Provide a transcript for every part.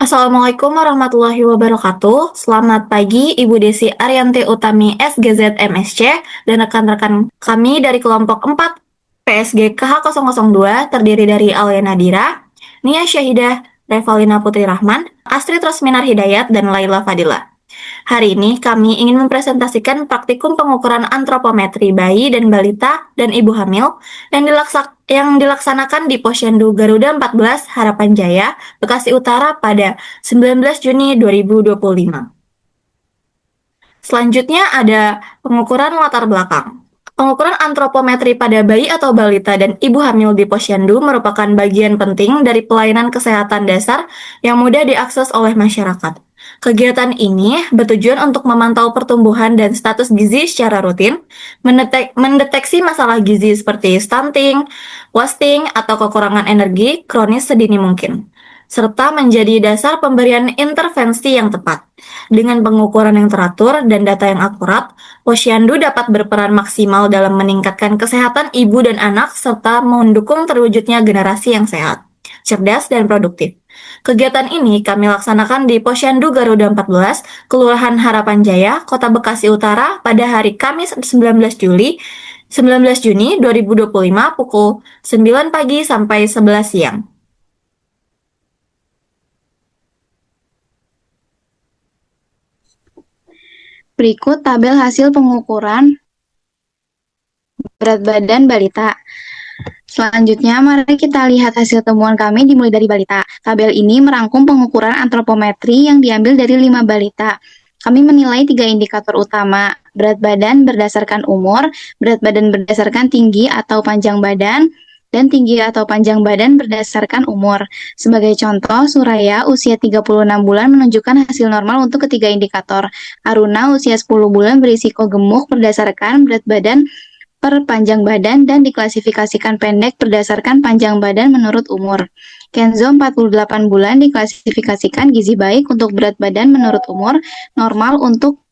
Assalamualaikum warahmatullahi wabarakatuh. Selamat pagi, Ibu Desi Arianti Utami SGZ MSC dan rekan-rekan kami dari kelompok 4 PSG KH002 terdiri dari Alia Nadira, Nia Syahidah, Revalina Putri Rahman, Astrid Rosminar Hidayat, dan Laila Fadila. Hari ini kami ingin mempresentasikan praktikum pengukuran antropometri bayi dan balita dan ibu hamil yang dilaksanakan di Posyandu Garuda 14 Harapan Jaya, Bekasi Utara pada 19 Juni 2025. Selanjutnya ada pengukuran latar belakang. Pengukuran antropometri pada bayi atau balita dan ibu hamil di Posyandu merupakan bagian penting dari pelayanan kesehatan dasar yang mudah diakses oleh masyarakat. Kegiatan ini bertujuan untuk memantau pertumbuhan dan status gizi secara rutin, mendeteksi masalah gizi seperti stunting, wasting, atau kekurangan energi kronis sedini mungkin, serta menjadi dasar pemberian intervensi yang tepat. Dengan pengukuran yang teratur dan data yang akurat, Posyandu dapat berperan maksimal dalam meningkatkan kesehatan ibu dan anak serta mendukung terwujudnya generasi yang sehat, cerdas, dan produktif. Kegiatan ini kami laksanakan di Posyandu Garuda 14, Kelurahan Harapan Jaya, Kota Bekasi Utara pada hari Kamis 19 Juni 2025 pukul 9 pagi sampai 11 siang. Berikut tabel hasil pengukuran berat badan balita. Selanjutnya, mari kita lihat hasil temuan kami dimulai dari balita. Tabel ini merangkum pengukuran antropometri yang diambil dari 5 balita. Kami menilai 3 indikator utama, berat badan berdasarkan umur, berat badan berdasarkan tinggi atau panjang badan, dan tinggi atau panjang badan berdasarkan umur. Sebagai contoh, Suraya usia 36 bulan menunjukkan hasil normal untuk ketiga indikator. Aruna usia 10 bulan berisiko gemuk berdasarkan berat badan per panjang badan dan diklasifikasikan pendek berdasarkan panjang badan menurut umur. Kenzo 48 bulan diklasifikasikan gizi baik untuk berat badan menurut umur, normal untuk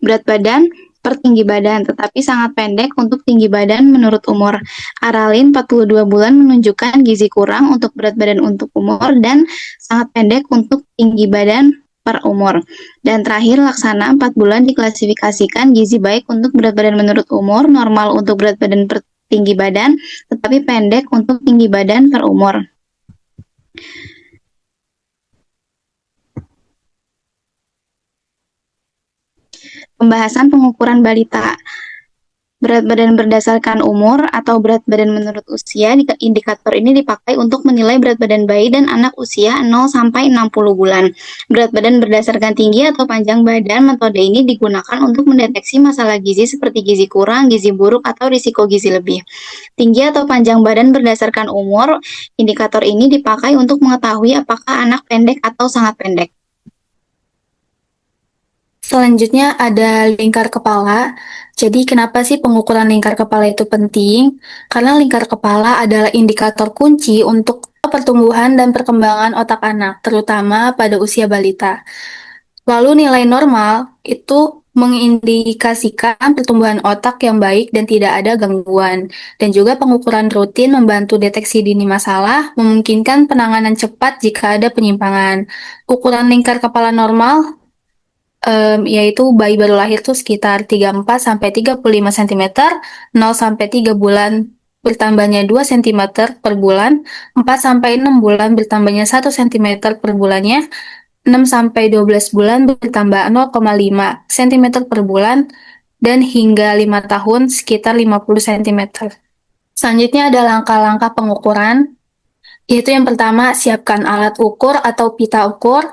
berat badan per tinggi badan, tetapi sangat pendek untuk tinggi badan menurut umur. Aralin 42 bulan menunjukkan gizi kurang untuk berat badan untuk umur dan sangat pendek untuk tinggi badan per umur. Dan terakhir, Laksana 4 bulan diklasifikasikan gizi baik untuk berat badan menurut umur, normal untuk berat badan per tinggi badan, tetapi pendek untuk tinggi badan per umur. Pembahasan pengukuran balita. Berat badan berdasarkan umur atau berat badan menurut usia, indikator ini dipakai untuk menilai berat badan bayi dan anak usia 0 sampai 60 bulan. Berat badan berdasarkan tinggi atau panjang badan, metode ini digunakan untuk mendeteksi masalah gizi seperti gizi kurang, gizi buruk, atau risiko gizi lebih. Tinggi atau panjang badan berdasarkan umur, indikator ini dipakai untuk mengetahui apakah anak pendek atau sangat pendek. Selanjutnya ada lingkar kepala. Jadi kenapa sih pengukuran lingkar kepala itu penting? Karena lingkar kepala adalah indikator kunci untuk pertumbuhan dan perkembangan otak anak, terutama pada usia balita. Lalu nilai normal itu mengindikasikan pertumbuhan otak yang baik dan tidak ada gangguan. Dan juga pengukuran rutin membantu deteksi dini masalah, memungkinkan penanganan cepat jika ada penyimpangan. Ukuran lingkar kepala normal yaitu bayi baru lahir tuh sekitar 34 sampai 35 cm, 0 sampai 3 bulan bertambahnya 2 cm per bulan, 4 sampai 6 bulan bertambahnya 1 cm per bulannya, 6 sampai 12 bulan bertambah 0,5 cm per bulan, dan hingga 5 tahun sekitar 50 cm. Selanjutnya ada langkah-langkah pengukuran, yaitu yang pertama, siapkan alat ukur atau pita ukur,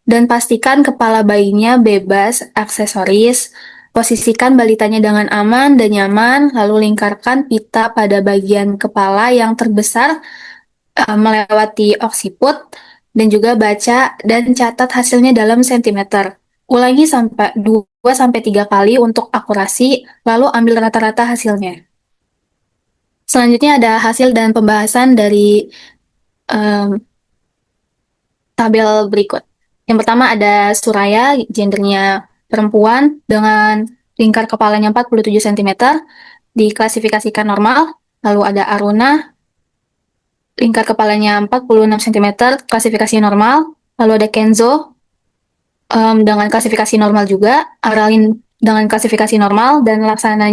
dan pastikan kepala bayinya bebas aksesoris. Posisikan balitanya dengan aman dan nyaman, lalu lingkarkan pita pada bagian kepala yang terbesar melewati oksiput, dan juga baca dan catat hasilnya dalam sentimeter. Ulangi sampai 2-3 kali untuk akurasi, lalu ambil rata-rata hasilnya. Selanjutnya ada hasil dan pembahasan dari tabel berikut. Yang pertama ada Suraya, gendernya perempuan dengan lingkar kepalanya 47 cm, diklasifikasikan normal. Lalu ada Aruna, lingkar kepalanya 46 cm, klasifikasi normal. Lalu ada Kenzo dengan klasifikasi normal juga, Aralin dengan klasifikasi normal, dan Laksana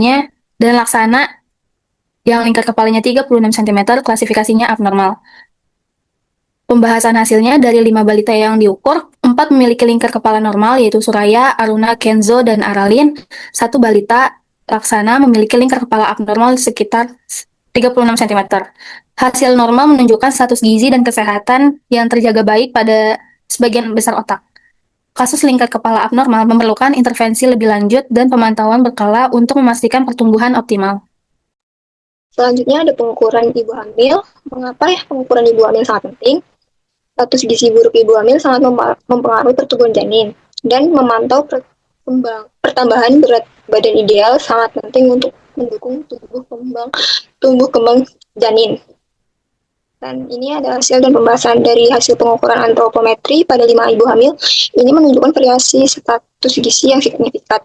yang lingkar kepalanya 36 cm, klasifikasinya abnormal. Pembahasan hasilnya dari 5 balita yang diukur, 4 memiliki lingkar kepala normal, yaitu Suraya, Aruna, Kenzo, dan Aralin. 1 balita, Laksana, memiliki lingkar kepala abnormal sekitar 36 cm. Hasil normal menunjukkan status gizi dan kesehatan yang terjaga baik pada sebagian besar otak. Kasus lingkar kepala abnormal memerlukan intervensi lebih lanjut dan pemantauan berkala untuk memastikan pertumbuhan optimal. Selanjutnya ada pengukuran ibu hamil. Mengapa ya pengukuran ibu hamil sangat penting? Status gizi buruk ibu hamil sangat mempengaruhi pertumbuhan janin, dan memantau pertambahan berat badan ideal sangat penting untuk mendukung tumbuh kembang janin. Dan ini ada hasil dan pembahasan dari hasil pengukuran antropometri pada 5 ibu hamil. Ini menunjukkan variasi status gizi yang signifikan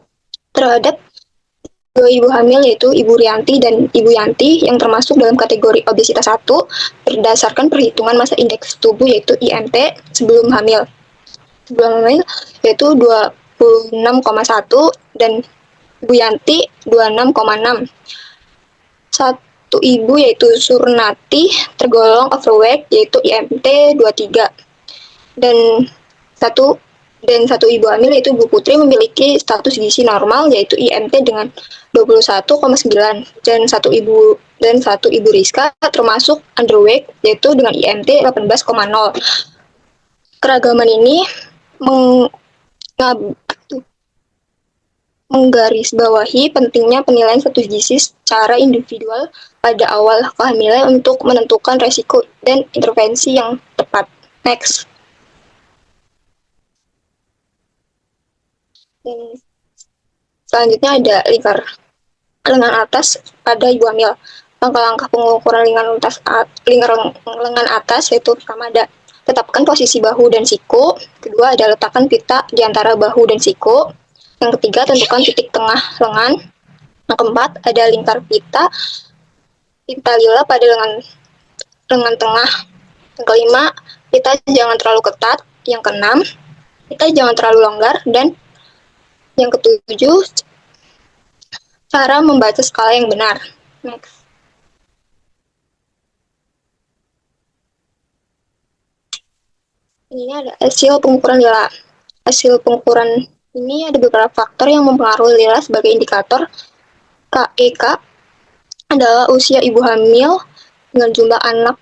terhadap 2 ibu hamil, yaitu Ibu Rianti dan Ibu Yanti, yang termasuk dalam kategori obesitas 1 berdasarkan perhitungan massa indeks tubuh, yaitu IMT, sebelum hamil. Sebelum hamil yaitu 26,1 dan Ibu Yanti 26,6. Satu ibu yaitu Surnati tergolong overweight, yaitu IMT 23. Dan satu ibu hamil yaitu Ibu Putri memiliki status gizi normal, yaitu IMT dengan 21,9, dan satu ibu Rizka termasuk underweight, yaitu dengan IMT 18,0. Keragaman ini menggarisbawahi pentingnya penilaian status gizi secara individual pada awal kehamilan untuk menentukan resiko dan intervensi yang tepat. Next. Dan selanjutnya ada lingkar lengan atas pada ibu hamil. Langkah-langkah pengukuran lengan atas yaitu pertama ada tetapkan posisi bahu dan siku. Kedua ada letakkan pita di antara bahu dan siku. Yang ketiga tentukan titik tengah lengan. Yang keempat ada lingkar pita lila pada lengan tengah. Yang kelima, pita jangan terlalu ketat. Yang keenam, pita jangan terlalu longgar. Dan yang ketujuh, cara membaca skala yang benar. Next. Ini ada hasil pengukuran lila. Hasil pengukuran ini ada beberapa faktor yang mempengaruhi lila sebagai indikator. KEK adalah usia ibu hamil dengan jumlah anak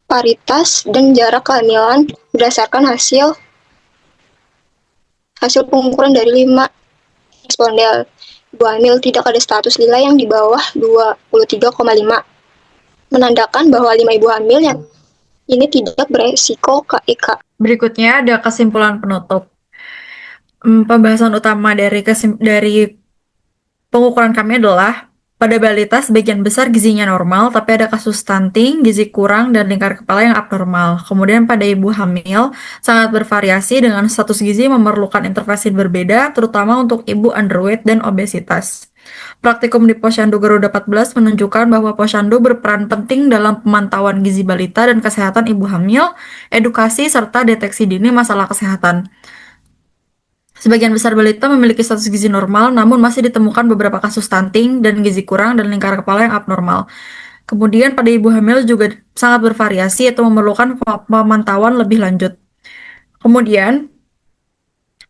paritas dan jarak kehamilan berdasarkan hasil pengukuran dari 5 respondel. Ibu hamil tidak ada status lila yang di bawah 23,5, menandakan bahwa 5 ibu hamil yang ini tidak beresiko KIK. Berikutnya ada kesimpulan penutup. Pembahasan utama dari pengukuran kami adalah pada balita sebagian besar gizinya normal, tapi ada kasus stunting, gizi kurang, dan lingkar kepala yang abnormal. Kemudian pada ibu hamil sangat bervariasi dengan status gizi memerlukan intervensi berbeda, terutama untuk ibu underweight dan obesitas. Praktikum di Posyandu Garuda 14 menunjukkan bahwa Posyandu berperan penting dalam pemantauan gizi balita dan kesehatan ibu hamil, edukasi, serta deteksi dini masalah kesehatan. Sebagian besar balita memiliki status gizi normal, namun masih ditemukan beberapa kasus stunting dan gizi kurang dan lingkar kepala yang abnormal. Kemudian pada ibu hamil juga sangat bervariasi atau memerlukan pemantauan lebih lanjut. Kemudian,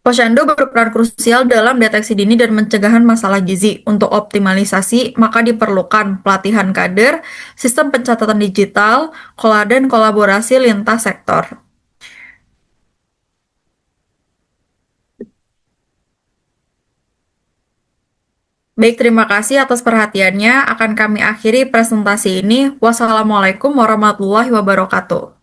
Posyandu berperan krusial dalam deteksi dini dan pencegahan masalah gizi. Untuk optimalisasi, maka diperlukan pelatihan kader, sistem pencatatan digital, dan kolaborasi lintas sektor. Baik, terima kasih atas perhatiannya. Akan kami akhiri presentasi ini. Wassalamualaikum warahmatullahi wabarakatuh.